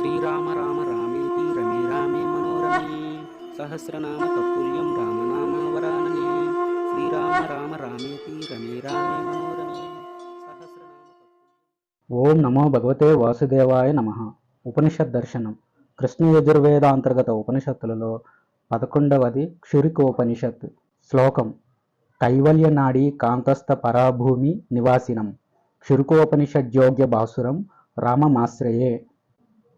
శ్రీరామ రామ రామేతి రమే రామే మనోరమే సహస్రనామ తత్తుల్యం రామనామ వరాననే శ్రీరామ రామ రామేతి రమే రామే మనోరమే సహస్రనామ ఓం నమో భగవతే వాసుదేవాయ నమ. ఉపనిషత్ దర్శనం. కృష్ణ యజుర్వేద అంతర్గత ఉపనిషత్తులలో 11వది క్షురికోపనిషత్. శ్లోకం: కైవల్య నాడీ కాంతస్థ పరాభూమి నివాసినం క్షురికోపనిషద్యోగ్య భాసురం రామమాశ్రయే.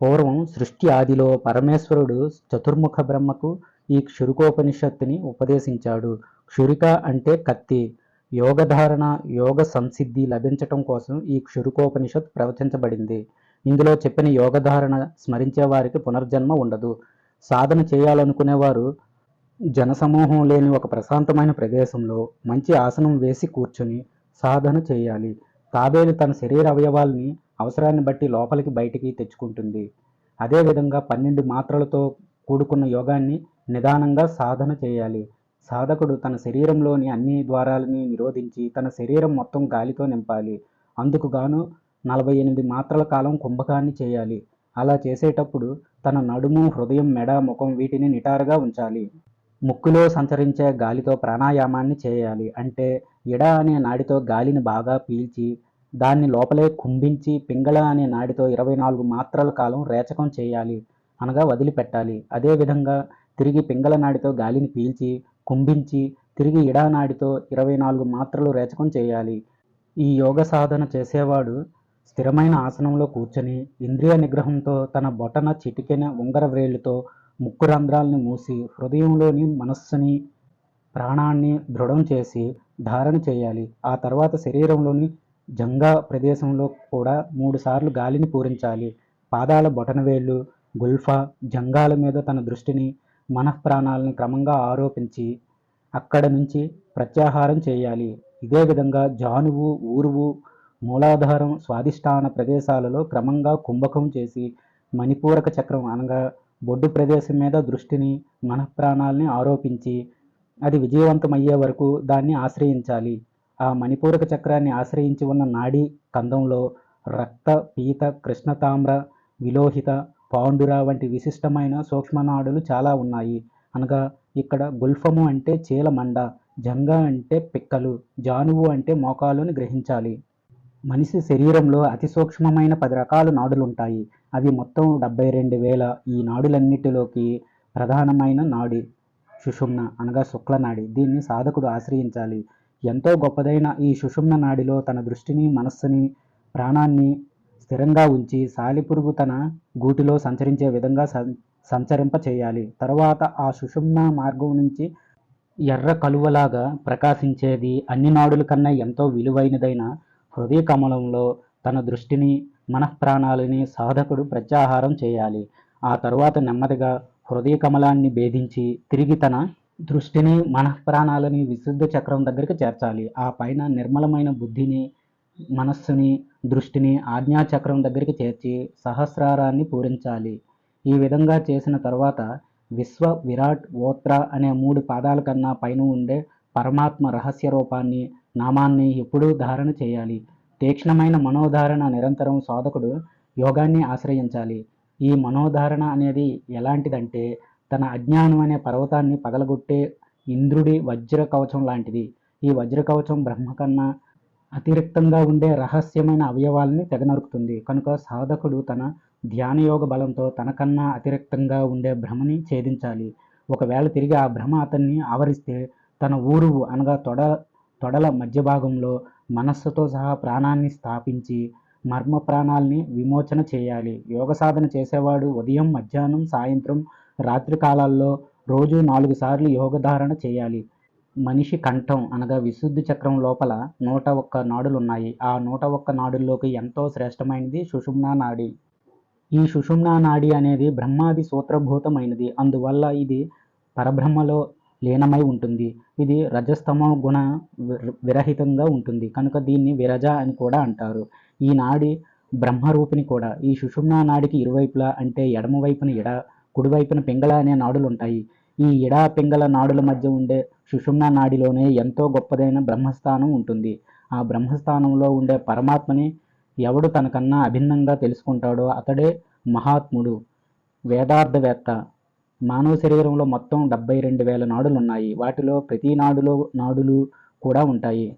పూర్వం సృష్టి ఆదిలో పరమేశ్వరుడు చతుర్ముఖ బ్రహ్మకు ఈ క్షురికోపనిషత్తుని ఉపదేశించాడు. క్షురిక అంటే కత్తి. యోగధారణ, యోగ సంసిద్ధి లభించటం కోసం ఈ క్షురికోపనిషత్ ప్రవచించబడింది. ఇందులో చెప్పిన యోగధారణ స్మరించే వారికి పునర్జన్మ ఉండదు. సాధన చేయాలనుకునేవారు జనసమూహం లేని ఒక ప్రశాంతమైన ప్రదేశంలో మంచి ఆసనం వేసి కూర్చుని సాధన చేయాలి. తాబేలు తన శరీర అవయవాల్ని అవసరాన్ని బట్టి లోపలికి బయటికి తెచ్చుకుంటుంది. అదేవిధంగా 12 మాత్రలతో కూడుకున్న యోగాన్ని నిదానంగా సాధన చేయాలి. సాధకుడు తన శరీరంలోని అన్ని ద్వారాలని నిరోధించి తన శరీరం మొత్తం గాలితో నింపాలి. అందుకు గాను 48 మాత్రల కాలం కుంభకాన్ని చేయాలి. అలా చేసేటప్పుడు తన నడుము, హృదయం, మెడ, ముఖం వీటిని నిటారుగా ఉంచాలి. ముక్కులో సంచరించే గాలితో ప్రాణాయామాన్ని చేయాలి. అంటే ఎడ అనే నాడితో గాలిని బాగా పీల్చి దాన్ని లోపలే కుంభించి పింగళ అనే నాడితో 24 మాత్రల కాలం రేచకం చేయాలి, అనగా వదిలిపెట్టాలి. అదేవిధంగా తిరిగి పింగళ నాడితో గాలిని పీల్చి కుంభించి తిరిగి ఇడా నాడితో 24 మాత్రలు రేచకం చేయాలి. ఈ యోగ సాధన చేసేవాడు స్థిరమైన ఆసనంలో కూర్చొని ఇంద్రియ నిగ్రహంతో తన బొటన చిటికెన ఉంగర వ్రేళ్లతో ముక్కు రంధ్రాలను మూసి హృదయంలోని మనస్సుని, ప్రాణాన్ని దృఢం చేసి ధారణ చేయాలి. ఆ తర్వాత శరీరంలోని జంఘా ప్రదేశంలో కూడా 3 సార్లు గాలిని పూరించాలి. పాదాల బొటనవేళ్ళు, గుల్ఫా, జంఘాల మీద తన దృష్టిని, మనఃప్రాణాలని క్రమంగా ఆరోపించి అక్కడ నుంచి ప్రత్యాహారం చేయాలి. ఇదే విధంగా జానువు, ఊరువు, మూలాధారం, స్వాదిష్టాన ప్రదేశాలలో క్రమంగా కుంభకం చేసి మణిపూరక చక్రం అనగా బొడ్డు ప్రదేశం మీద దృష్టిని, మనఃప్రాణాలని ఆరోపించి అది విజయవంతమయ్యే వరకు దాన్ని ఆశ్రయించాలి. ఆ మణిపూరక చక్రాన్ని ఆశ్రయించి ఉన్న నాడీ కందంలో రక్త, పీత, కృష్ణతామ్ర, విలోహిత, పాండుర వంటి విశిష్టమైన సూక్ష్మనాడులు చాలా ఉన్నాయి. అనగా ఇక్కడ గుల్ఫము అంటే చీలమండ, జంగా అంటే పిక్కలు, జానువు అంటే మోకాలుని గ్రహించాలి. మనిషి శరీరంలో అతి సూక్ష్మమైన 10 రకాల నాడులుంటాయి. అవి మొత్తం 72,000. ఈ నాడులన్నిటిలోకి ప్రధానమైన నాడి సుషుమ్న అనగా శుక్లనాడి. దీన్ని సాధకుడు ఆశ్రయించాలి. ఎంతో గొప్పదైన ఈ సుషుమ్న నాడిలో తన దృష్టిని, మనస్సుని, ప్రాణాన్ని స్థిరంగా ఉంచి సాలిపురుగు తన గూటిలో సంచరించే విధంగా సంచరింప చేయాలి. తర్వాత ఆ సుషుమ్న మార్గం నుంచి ఎర్ర కలువలాగా ప్రకాశించేది, అన్ని నాడుల కన్నా ఎంతో విలువైనదైన హృదయ కమలంలో తన దృష్టిని, మనఃప్రాణాలని సాధకుడు ప్రత్యాహారం చేయాలి. ఆ తరువాత నెమ్మదిగా హృదయ కమలాన్ని భేదించి తిరిగి తన దృష్టిని, మనఃప్రాణాలని విశుద్ధ చక్రం దగ్గరికి చేర్చాలి. ఆ పైన నిర్మలమైన బుద్ధిని, మనస్సుని, దృష్టిని ఆజ్ఞాచక్రం దగ్గరికి చేర్చి సహస్రారాన్ని పూరించాలి. ఈ విధంగా చేసిన తర్వాత విశ్వ, విరాట్, ఓత్ర అనే 3 పాదాల కన్నా పైన ఉండే పరమాత్మ రహస్య రూపాన్ని, నామాన్ని ఎప్పుడూ ధారణ చేయాలి. తీక్ష్ణమైన మనోధారణ నిరంతరం సాధకుడు యోగాన్ని ఆశ్రయించాలి. ఈ మనోధారణ అనేది ఎలాంటిదంటే తన అజ్ఞానం అనే పర్వతాన్ని పగలగొట్టే ఇంద్రుడి వజ్ర కవచం లాంటిది. ఈ వజ్ర కవచం బ్రహ్మ కన్నా అతిరిక్తంగా ఉండే రహస్యమైన అవయవాల్ని తెగనరుకుతుంది. కనుక సాధకుడు తన ధ్యానయోగ బలంతో తనకన్నా అతిరిక్తంగా ఉండే భ్రమని ఛేదించాలి. ఒకవేళ తిరిగి ఆ భ్రమ అతన్ని ఆవరిస్తే తన ఊరువు అనగా తొడల మధ్య భాగంలో మనస్సుతో సహా ప్రాణాన్ని స్థాపించి మర్మ ప్రాణాల్ని విమోచన చేయాలి. యోగ సాధన చేసేవాడు ఉదయం, మధ్యాహ్నం, సాయంత్రం, రాత్రి కాలాల్లో రోజు 4 సార్లు యోగధారణ చేయాలి. మనిషి కంఠం అనగా విశుద్ధి చక్రం లోపల 101 నాడులున్నాయి. ఆ 101 నాడుల్లోకి ఎంతో శ్రేష్టమైనది సుషుమ్నా నాడి. ఈ సుషుమ్నా నాడి అనేది బ్రహ్మాది సూత్రభూతమైనది. అందువల్ల ఇది పరబ్రహ్మలో లీనమై ఉంటుంది. ఇది రజస్తమో గుణ విరహితంగా ఉంటుంది. కనుక దీన్ని విరజ అని కూడా అంటారు. ఈ నాడి బ్రహ్మరూపిణి కూడా. ఈ సుషుమ్నా నాడికి ఇరువైపులా అంటే ఎడమవైపున ఎడ, కుడివైపున పింగళ అనే నాడులు ఉంటాయి. ఈ ఎడ, పింగళ నాడుల మధ్య ఉండే సుషుమ్నా నాడిలోనే ఎంతో గొప్పదైన బ్రహ్మస్థానం ఉంటుంది. ఆ బ్రహ్మస్థానంలో ఉండే పరమాత్మని ఎవడు తనకన్నా అభిన్నంగా తెలుసుకుంటాడో అతడే మహాత్ముడు, వేదార్థవేత్త. మానవ శరీరంలో మొత్తం 72,000 నాడులు ఉన్నాయి. వాటిలో ప్రతి నాడులు కూడా ఉంటాయి.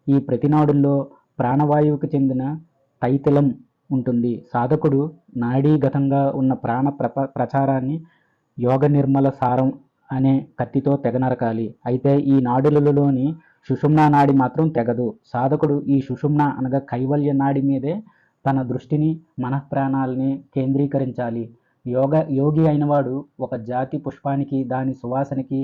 ఈ ప్రతి నాడుల్లో ప్రాణవాయువుకు చెందిన తైతిలం ఉంటుంది. సాధకుడు నాడీగతంగా ఉన్న ప్రాణ ప్రచారాన్ని యోగ నిర్మల సారం అనే కత్తితో తెగనరకాలి. అయితే ఈ నాడులలోని సుషుమ్నా నాడి మాత్రం తెగదు. సాధకుడు ఈ సుషుమ్న అనగా కైవల్య నాడి మీదే తన దృష్టిని, మనఃప్రాణాలని కేంద్రీకరించాలి. యోగి అయినవాడు ఒక జాతి పుష్పానికి దాని సువాసనకి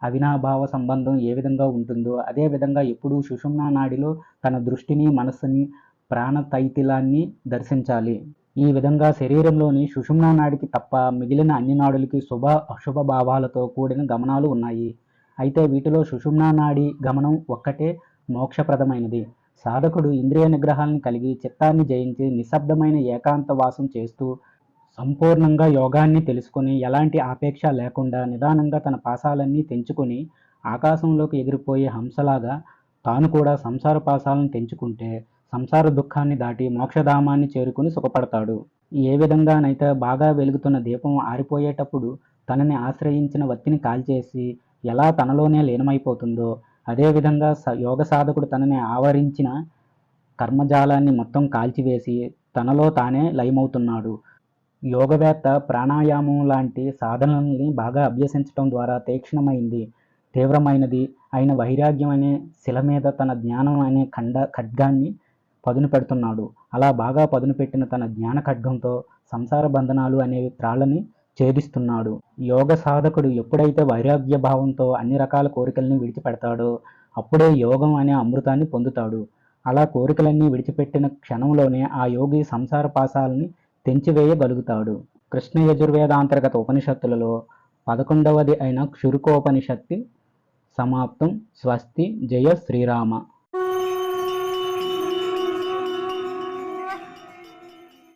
అవినాభావ సంబంధం ఏ విధంగా ఉంటుందో అదే విధంగా ఎప్పుడూ సుషుమ్నా నాడిలో తన దృష్టిని, మనస్సుని, ప్రాణతైతిలాన్ని దర్శించాలి. ఈ విధంగా శరీరంలోని సుషుమ్నా నాడికి తప్ప మిగిలిన అన్ని నాడులకి శుభ అశుభ భావాలతో కూడిన గమనాలు ఉన్నాయి. అయితే వీటిలో సుషుమ్నా నాడి గమనం ఒక్కటే మోక్షప్రదమైనది. సాధకుడు ఇంద్రియ నిగ్రహాలను కలిగి చిత్తాన్ని జయించి నిశ్శబ్దమైన ఏకాంత వాసం చేస్తూ సంపూర్ణంగా యోగాన్ని తెలుసుకొని ఎలాంటి ఆపేక్ష లేకుండా నిదానంగా తన పాశాలన్నీ తెంచుకొని ఆకాశంలోకి ఎగిరిపోయే హంసలాగా తాను కూడా సంసార పాశాలను తెంచుకుంటే సంసార దుఃఖాన్ని దాటి మోక్షధామాన్ని చేరుకుని సుఖపడతాడు. ఏ విధంగానైతే బాగా వెలుగుతున్న దీపం ఆరిపోయేటప్పుడు తనని ఆశ్రయించిన వత్తిని కాల్చేసి ఎలా తనలోనే లీనమైపోతుందో అదేవిధంగా యోగ సాధకుడు తనని ఆవరించిన కర్మజాలాన్ని మొత్తం కాల్చివేసి తనలో తానే లయమవుతున్నాడు. యోగవేత్త ప్రాణాయామం లాంటి సాధనల్ని బాగా అభ్యసించడం ద్వారా తీవ్రమైనది అయిన వైరాగ్యం అనే శిల మీద తన జ్ఞానం అనే ఖడ్గాన్ని పదును పెడుతున్నాడు. అలా బాగా పదును పెట్టిన తన జ్ఞాన ఖడ్గంతో సంసార బంధనాలు అనేవి త్రాళ్ళని ఛేదిస్తున్నాడు. యోగ సాధకుడు ఎప్పుడైతే వైరాగ్య భావంతో అన్ని రకాల కోరికల్ని విడిచిపెడతాడో అప్పుడే యోగం అనే అమృతాన్ని పొందుతాడు. అలా కోరికలన్నీ విడిచిపెట్టిన క్షణంలోనే ఆ యోగి సంసార పాశాలని తెంచివేయగలుగుతాడు. కృష్ణ యజుర్వేదాంతర్గత ఉపనిషత్తులలో 11వది అయిన క్షురుకోపనిషత్తి సమాప్తం. స్వస్తి. జయ శ్రీరామ.